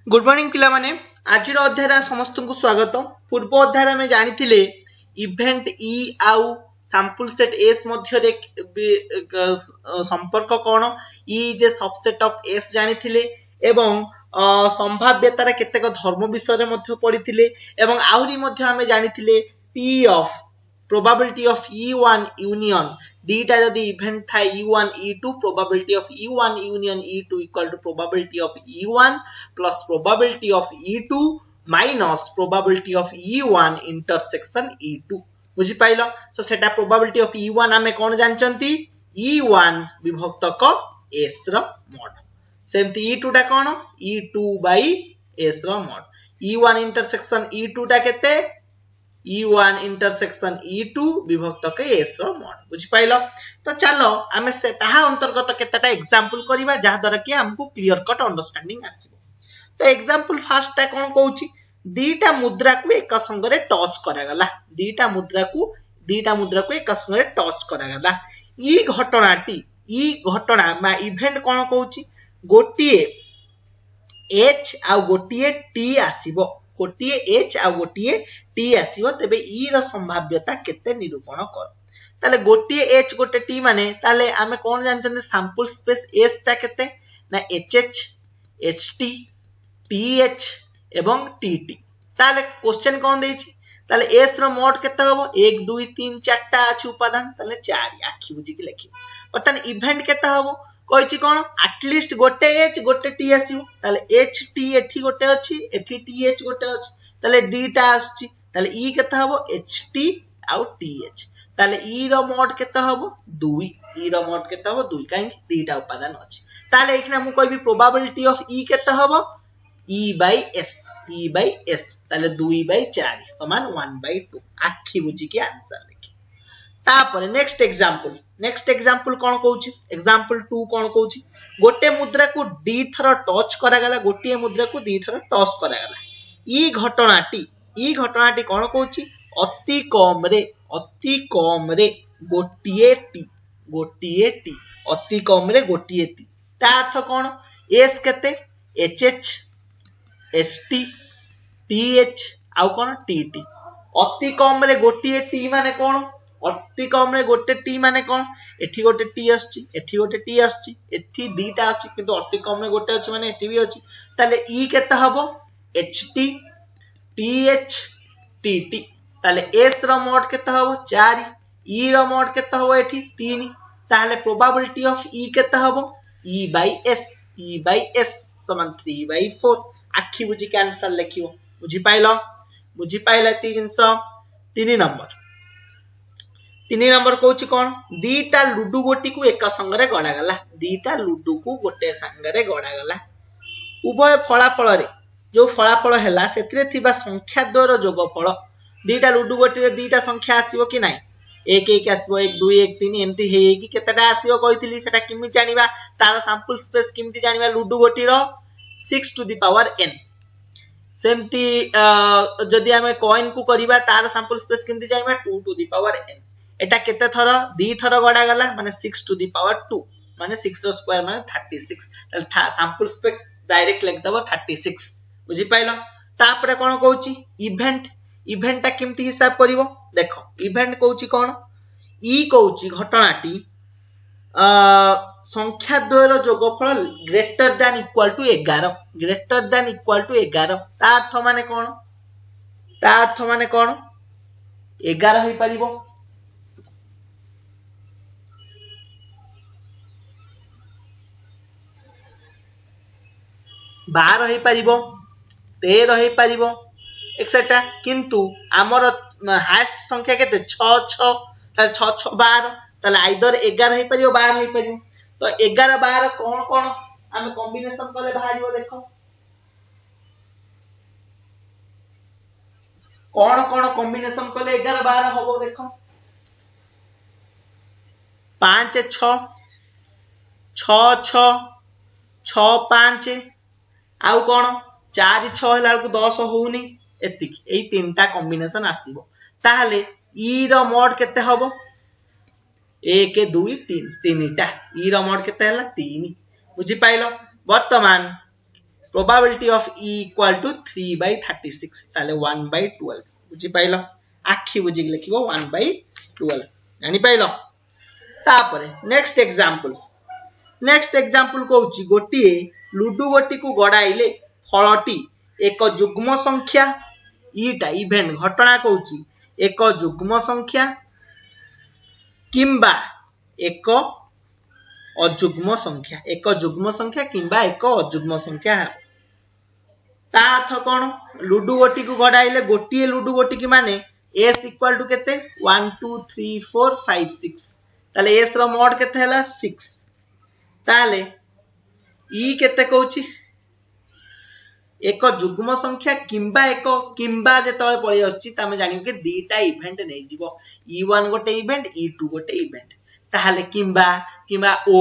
Good morning पिला माने आज अध्याय समस्त को स्वागत। पूर्व अध्याय में जानी इवेंट ई आउ सैंपल सेट एस मध्य संपर्क कौन ई जे सबसेट ऑफ एस जानी एवं संभाव्यतार केतेक धर्म विषय में पढ़ी एवं आहुरी मध्य आमे जानी P of probability of E1 union दीटा जदि इवेंट था E1 E2 probability of E1 union E2 equal to probability of E1 plus probability of E2 minus probability of E1 intersection E2 बुझी पाइलो। सो सेटा probability of E1 आमे कोन जानचंती E1 विभक्तक S रो mod सेमती E2 टा कोन E2 by S रो mod E1 intersection E2 टा केते E1 intersection E2 विभक्तक S रो मॉड बुझी पाइलो। तो चलो आमे से ताहा अंतर्गत केतेटा एग्जांपल करिवा जहा द्वारा कि हमको क्लियर कट अंडरस्टैंडिंग आसीबो। तो एग्जांपल फर्स्ट टा कोन कहूची दीटा मुद्रा को एक संगरे टच करा गला दीटा मुद्रा को एक संगरे टच करा गला ई घटना मा इवेंट कोन कहूची गोटिए H आ गोटिए T आसीबो गोटिए H आ गोटिए T आसीबो तबे ई रो संभाव्यता केते निरूपण कर ताले गोटिए H गोटे T माने ताले आमे कोन जानचंदे सैंपल स्पेस S ता केते ना HH HT TH एवं TT ताले क्वेश्चन कोन देछि ताले S रो मोड केते होबो 1 2 3 4 टा अछि उपादान ताले 4 आखि बुझी के लिखिबो बर्तन इवेंट केते होबो कहिछि कोन एटलिस्ट गोटे H गोटे T आसीबो ताले HT एठी गोटे अछि एठी TH गोटे अछि ताले D टा आछि ताले E केते होबो HT आउ TH ताले E रो मोड केते होबो 2 E रो मोड केते होबो 2 काहे D टा उपादान अछि ताले एखना मु कहबी प्रोबेबिलिटी ऑफ E केते होबो E by S ताले 2 by 4 समान 1 by 2 आखि बुझी के आंसर लिखि तापर नेक्स्ट एग्जांपल कोन कहूची एग्जांपल 2 कोन कहूची गोटे मुद्रा को डी थर टच करा गला गोटे मुद्रा को दी थर टच करा गला ई घटनाटी कोन कहूची अति कम रे गोटिए टी अति कम रे गोटिए टी ता अर्थ कोन S केते HH ST TH आउ कोन TT अति कम रे गोटिए T माने कोन अति कम रे गोटे T माने कोन एठी गोटे T आछि एठी गोटे T आछि एठी दीटा आछि किंतु अति कम रे गोटे अछि माने एठी भी अछि ताले E केते हबो HT TH TT ताले S रो मोड केते हबो 4 E रो मोड केते हबो एठी 3 ताले प्रोबेबिलिटी ऑफ E केते हबो E by S समान 3 by 4 आखि बुझी के आंसर लिखियो बुझी पाइला ती जिंस 3 नंबर कहूची कोन दीटा लुडु गोटी को एक संगरे गड़ा गला दीटा लुडु को गोटे संगरे गड़ा गला उभय फलाफल रे जो फलाफल हैला सेतिरे थिबा संख्या द्वयर जोगफल दीटा लुडु गोटी रे दीटा संख्या आसीबो कि नाही 1 1 आसीबो 1 2 1 3 एमती हे कि केतेटा आसीबो कहितली सेटा किमि जानिबा तार सैंपल स्पेस किमति जानिबा लुडु गोटी रो 6 to the power n सेमती जदि हमें कॉइन को करिबा तार sample space किमति जानिबा 2 to the power n एटा केते थर दी थर गडा गला माने 6 to the power 2 माने 6 रो स्क्वायर माने 36 ताले सैंपल स्पेस डायरेक्ट लिख दबो 36 बुझी पाइलो तापरे कोन कहूची इवेंट ता किमति हिसाब करिवो देखो इवेंट कहूची कोन ई कहूची घटनाटी संख्या द्वयर जोगफल ग्रेटर दैन इक्वल टू 11 ता अर्थ माने कोन 11 होई परिबो 12 होई परिबो 13 होई परिबो एक्सेट्रा किंतु हमर हाईएस्ट संख्या केते 6 ताले 6 6 12 ताले आइदर 11 होई परिबो 12 होई परिबो तो 11 12 कोन हम कॉम्बिनेशन करले बाहरिबो देखो कोन कॉम्बिनेशन करले 11 12 होबो देखो 5 6 6 6 6 5 आउ कोन 4 6 हला को 10 होउनी एतिक एई तीनटा कॉम्बिनेशन आसीबो ताहाले ई रो मोड केते होबो 1 2 3 तीनटा ई रो मोड केते हला 3 बुझी पाइलो वर्तमान probability of E equal to 3/36 ताले 1/12 बुझी पाइलो आखी बुझी लिखिबो 1/12 जानि पाइलो तापरे नेक्स्ट एग्जांपल कहूची गोटी लुडु गोटी को गड़ाइले फलटी एक जुग्म संख्या ईटा इवेंट घटना कहूची एक जुग्म संख्या किंबा एक अजुग्म संख्या किंबा एक अजुग्म संख्या है ता अर्थ कोन लुडु गोटी को गड़ाइले गोटी लुडु गोटी की माने s इक्वल टू केते 1 2 3 4 5 6 ताले s रो मोड केते हला 6 ताले e केते कहूची एक जुग्म संख्या किंबा जेतळे पळी आछि तमे जानियो के दीटा इवेंट नै जीवो e1 गोटे इवेंट e2 गोटे इवेंट ताहाले किंबा ओ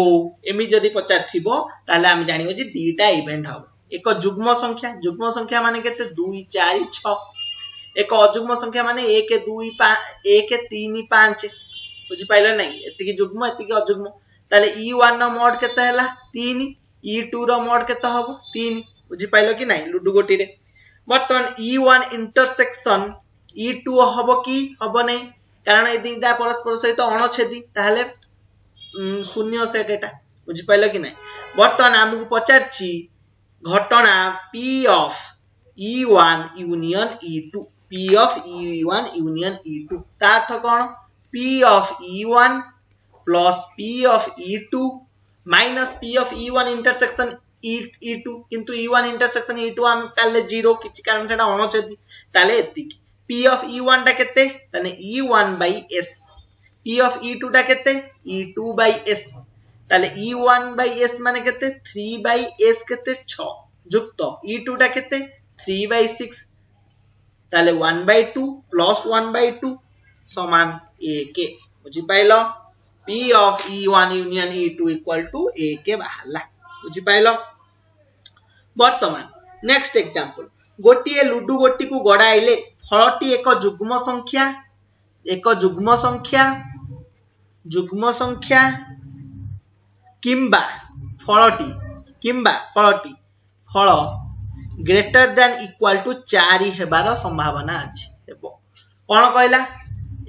एमि जदी पचार थिबो ताहाले हम जानियो जे दीटा इवेंट हबो एक जुग्म संख्या माने केते 2 4 6 एक अजुग्म संख्या माने 1 2 1 3 5 बुझी पाइला नै एति की जुग्म एति की अजुग्म ताले e1 नो मोड केते हला 3 e2 रो मोड केते हबो 3 बुझी पाइलो कि नहीं लुडु गोटी रे बर्तमान e1 इंटरसेक्शन e2 हबो कि हबो नै कारण ए दिटा परस्पर सहित अणछेदी ताहले शून्य सेट एटा बुझी पाइलो कि नहीं बर्तमान हमकु पचारची घटना p of e1 union e2 p of e1 union e2 ता अर्थ कोन p of e1 plus p of e2 minus p of e1 intersection e2 किंतु e1 इंटरसेक्शन e2 हम ताले 0 किछि कारण सेटा अणछेदी ताले एति p ऑफ e1 टा केते तने e1 bye s p of e2 टा केते e2 बाय s ताले e1 बाय s माने केते 3 बाय s केते 6 जुक्त e2 टा केते 3 बाय 6 ताले 1/2 प्लस 1/2 समान 1 बुझी पाइलो p of e1 union e2 equal to 1 बाहरला बुझी पाइलो वर्तमान नेक्स्ट एग्जांपल गोटी लुडु गोटी को गड़ाइले फलटी एक जुग्म संख्या किंबा फलटी फल ग्रेटर देन इक्वल टू 4 हेबार संभावना अछि हेबो कोन कहला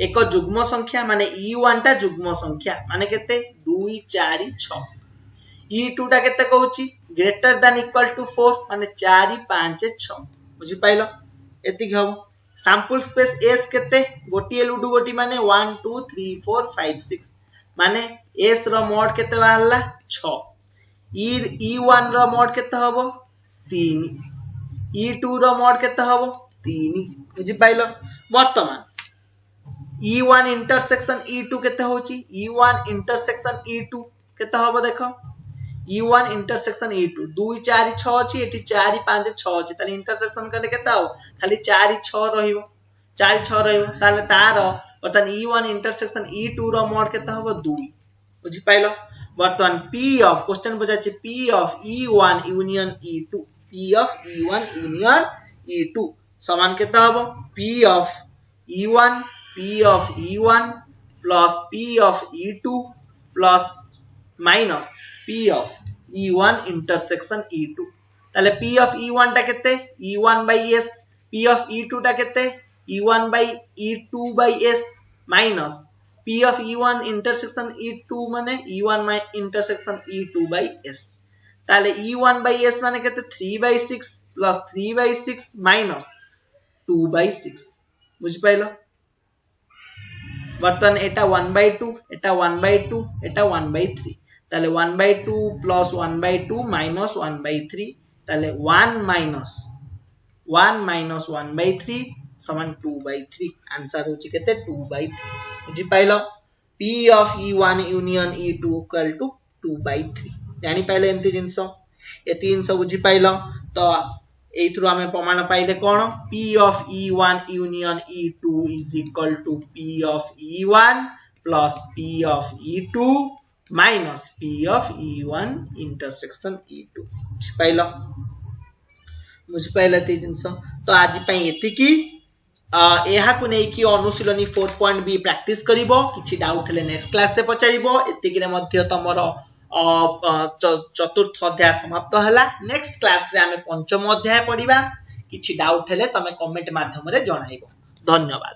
एक जुग्म संख्या माने e1 टा जुग्म संख्या माने केते 2 4 6 e2 टा केते कहूची ग्रेटर देन इक्वल टू 4 माने 4 5 6 बुझी पाइलो एति हबो सैंपल स्पेस s केते गोटी लुडु गोटी माने 1 2 3 4 5 6 माने s रो मोड केते बाहरला 6 e1 रो मोड केते हबो 3 e2 रो मोड केते हबो 3 बुझी पाइलो वर्तमान e1 इंटरसेक्शन e2 केते होची e1 इंटरसेक्शन e2 केते हबो देखो e1 इंटरसेक्शन e2 2 4 6 अछि एठी 4 5 6 अछि ताले इंटरसेक्शन कले केते हो खाली 4 6 रहिबो ताले तारो अर्थात e1 इंटरसेक्शन e2 रो मोड केते हबो 2 बुझी पाइलो वर्तमान p ऑफ क्वेश्चन बुझाछि p of e1 union e2 समान केते हबो p of e1 plus p of e2 plus minus p of e1 intersection e2 ताले p ऑफ e1 टा केते e1 bye s p of e2 टा केते e1 by e2 by s minus p of e1 intersection e2 माने e1 bye intersection e2 by s ताले e1 bye s माने केते 3 by 6 plus 3 by 6 minus 2 by 6 बुझि pilo बर्तन एटा 1/2 एटा 1/2 एटा 1/3 ताले 1/2 plus 1/2 minus 1/3 ताले 1 माइनस 1/3 समान 2/3 आंसर होची केते 2/3 बुझी पाइलो p of e1 union e2 equal to 2/3 जानि पाइले एमती जिंसो एती जिंसो बुझी पाइलो तो एथरो हमें प्रमाण पाइले कोन p of e1 union e2 is equal to p of e1 plus p of e2 minus p of e1 intersection e2 पाइलो बुझी पाइले ती जिंसो तो आज पई एती की एहा को नै की अनुशीलनी 4.b प्रैक्टिस करिवो किछि डाउट हेले नेक्स्ट क्लास से पचारिवो एतिकिरे मध्ये तमरो चतुर्थ अध्याय समाप्त हला नेक्स्ट क्लास रे आमे पंचम अध्याय पढ़िबा किछि डाउट हेले तमे कमेंट माध्यम रे जणाइबो धन्यवाद।